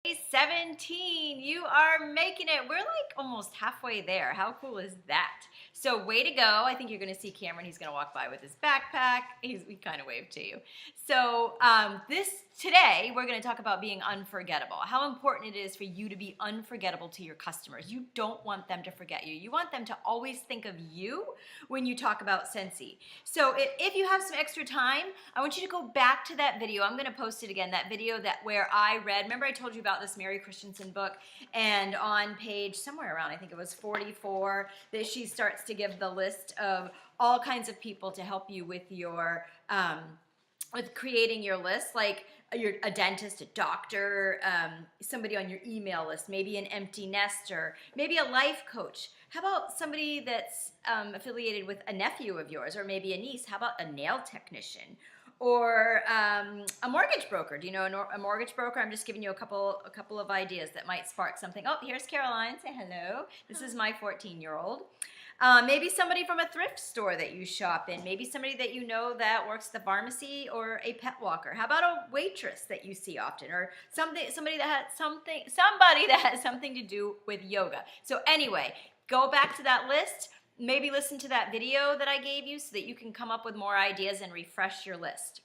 Day 17, you are making it. We're like almost halfway there. How cool is that? So way to go. I think you're going to see Cameron. He's going to walk by with his backpack. We kind of waved to you. So today we're going to talk about being unforgettable. How important it is for you to be unforgettable to your customers. You don't want them to forget you. You want them to always think of you when you talk about Scentsy. So if you have some extra time, I want you to go back to that video. I'm going to post it again. That video where I read. Remember I told you about this Mary Christensen book, and on page somewhere around, I think it was 44, that she starts to give the list of all kinds of people to help you with your with creating your list, like a dentist, a doctor, somebody on your email list, maybe an empty nester, maybe a life coach. How about somebody that's affiliated with a nephew of yours, or maybe a niece? How about a nail technician? Or a mortgage broker. Do you know a mortgage broker? I'm just giving you a couple of ideas that might spark something. Oh, here's Caroline. Say hello. This is my 14-year-old. Maybe somebody from a thrift store that you shop in. Maybe somebody that you know that works at the pharmacy, or a pet walker. How about a waitress that you see often, or somebody that has something to do with yoga. So anyway, go back to that list. Maybe listen to that video that I gave you so that you can come up with more ideas and refresh your list.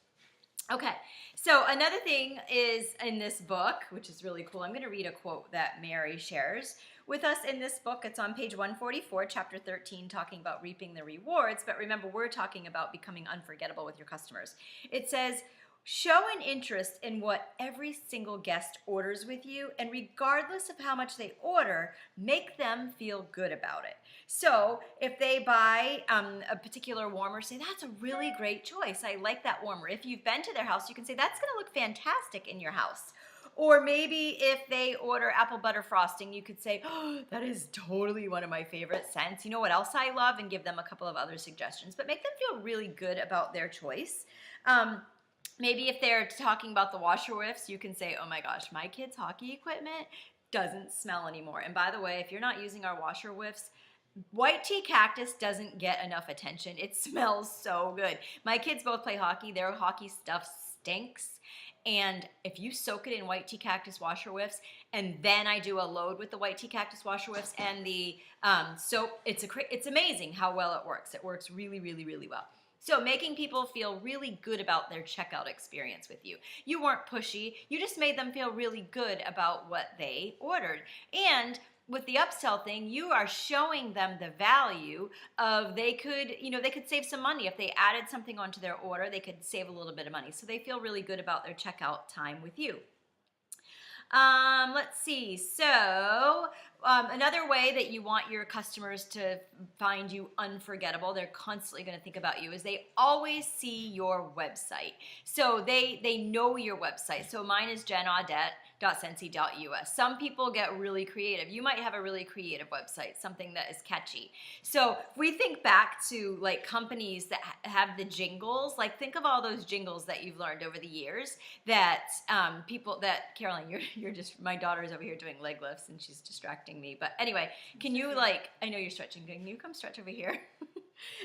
Okay, so another thing is in this book, which is really cool. I'm going to read a quote that Mary shares with us in this book. It's on page 144, chapter 13, talking about reaping the rewards. But remember, we're talking about becoming unforgettable with your customers. It says, show an interest in what every single guest orders with you, and regardless of how much they order, make them feel good about it. So if they buy a particular warmer, say, that's a really great choice. I like that warmer. If you've been to their house, you can say, that's going to look fantastic in your house. Or maybe if they order apple butter frosting, you could say, oh, that is totally one of my favorite scents. You know what else I love? And give them a couple of other suggestions. But make them feel really good about their choice. Maybe if they're talking about the washer whiffs, you can say, oh my gosh, my kids' hockey equipment doesn't smell anymore. And by the way, if you're not using our washer whiffs, White Tea Cactus doesn't get enough attention. It smells so good. My kids both play hockey. Their hockey stuff stinks. And if you soak it in White Tea Cactus washer whiffs, and then I do a load with the White Tea Cactus washer whiffs and the soap, it's amazing how well it works. It works really, really, really well. So making people feel really good about their checkout experience with you. You weren't pushy. You just made them feel really good about what they ordered. And with the upsell thing, you are showing them the value of they could save some money. If they added something onto their order, they could save a little bit of money. So they feel really good about their checkout time with you. Let's see. So another way that you want your customers to find you unforgettable, they're constantly going to think about you, is they always see your website. So they know your website. So mine is jenaudette.scentsy.us. Some people get really creative. You might have a really creative website, something that is catchy. So if we think back to like companies that have the jingles, like think of all those jingles that you've learned over the years that Caroline, you're just, my daughter's over here doing leg lifts and she's distracting me. But anyway, can you I know you're stretching. Can you come stretch over here?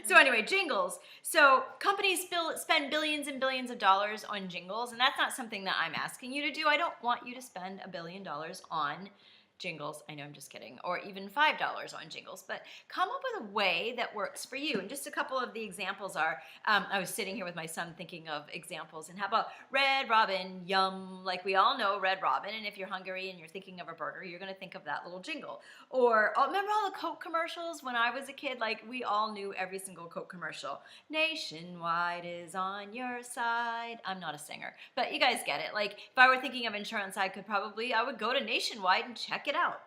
So anyway, jingles. So companies spend billions and billions of dollars on jingles, and that's not something that I'm asking you to do. I don't want you to spend $1 billion on jingles. I know, I'm just kidding. Or even $5 on jingles. But come up with a way that works for you. And just a couple of the examples are, I was sitting here with my son thinking of examples. And how about Red Robin, yum, like we all know Red Robin. And if you're hungry and you're thinking of a burger, you're going to think of that little jingle. Or remember all the Coke commercials when I was a kid? Like we all knew every single Coke commercial. Nationwide is on your side. I'm not a singer, but you guys get it. Like if I were thinking of insurance, I would go to Nationwide and check it out.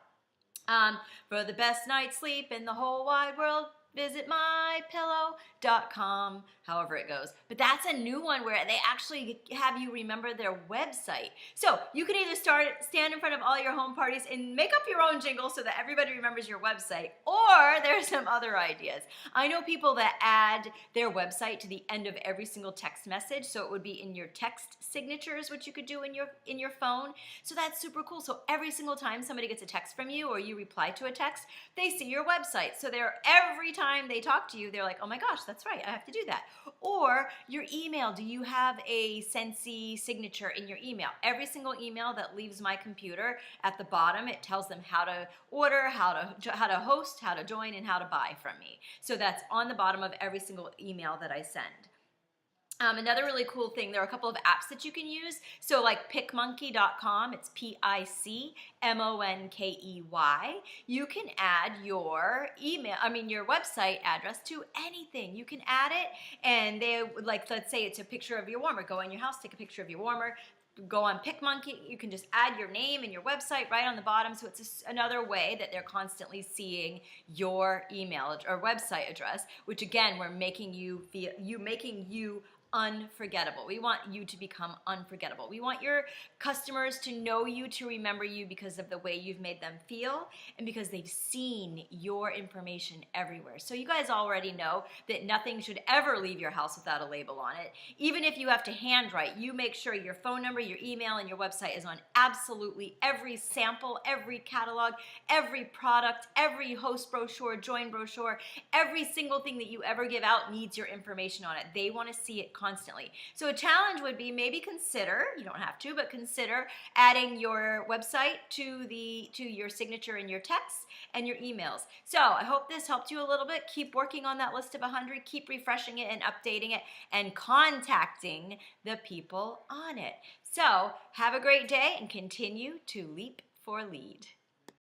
For the best night's sleep in the whole wide world, visit mypillow.com, however it goes. But that's a new one where they actually have you remember their website. So you can either stand in front of all your home parties and make up your own jingle so that everybody remembers your website, or there's some other ideas. I know people that add their website to the end of every single text message, so it would be in your text signatures, which you could do in your phone. So that's super cool. So every single time somebody gets a text from you or you reply to a text, they see your website. So every time time they talk to you, they're like, oh my gosh, that's right, I have to do that. Or your email, do you have a Scentsy signature in your email? Every single email that leaves my computer, at the bottom, it tells them how to order, how to host, how to join, and how to buy from me. So that's on the bottom of every single email that I send. Another really cool thing, there are a couple of apps that you can use. So like PicMonkey.com, it's PICMONKEY. You can add your your website address to anything. You can add it, and they would, like, let's say it's a picture of your warmer. Go in your house, take a picture of your warmer. Go on PicMonkey, you can just add your name and your website right on the bottom, so it's another way that they're constantly seeing your email or website address, which again, we're making you unforgettable. We want you to become unforgettable. We want your customers to know you, to remember you because of the way you've made them feel and because they've seen your information everywhere. So you guys already know that nothing should ever leave your house without a label on it. Even if you have to handwrite, you make sure your phone number, your email, and your website is on absolutely every sample, every catalog, every product, every host brochure, join brochure, every single thing that you ever give out needs your information on it. They want to see it constantly. So a challenge would be, maybe consider, you don't have to, but consider adding your website to your signature in your texts and your emails. So I hope this helped you a little bit. Keep working on that list of 100, keep refreshing it and updating it and contacting the people on it. So have a great day and continue to leap for lead.